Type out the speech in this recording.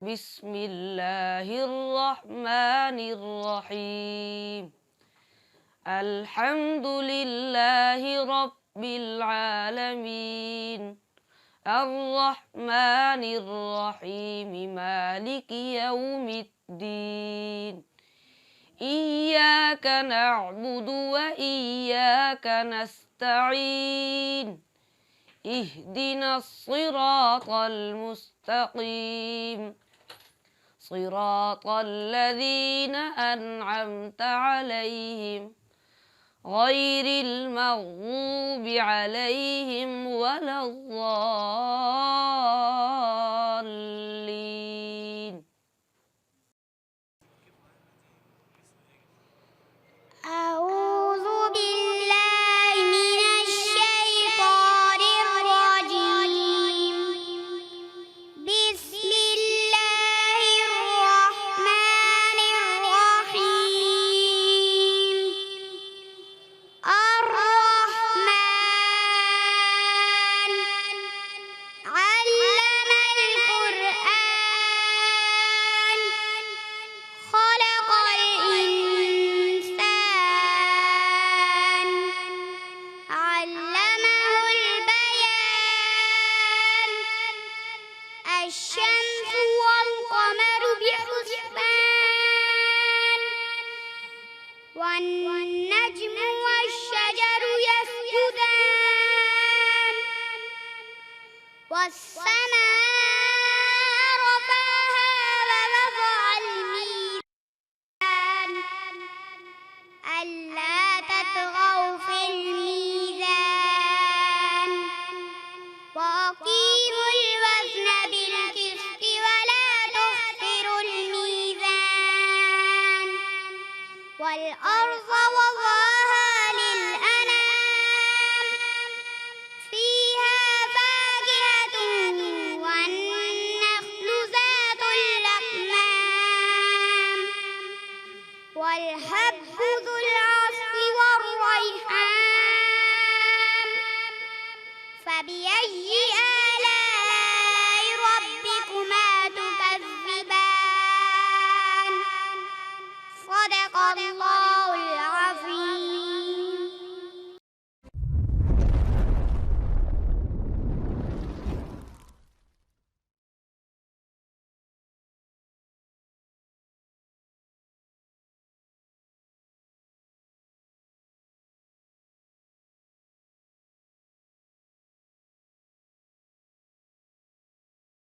بسم الله الرحمن الرحيم. الحمد لله رب العالمين، الرحمن الرحيم، مالك يوم الدين. إياك نعبد وإياك نستعين، اهدنا الصراط المستقيم، صراط الذين أنعمت عليهم غير المغضوب عليهم ولا الضالين. أعوذ بالله من الشيطان الرجيم. بسم الله الرحمن الرحيم. الرحمن علم القرآن، خلق الإنسان، علمه البيان. الشمس والقمر بحسبان، والنجم والشجر يسجدان، والسماء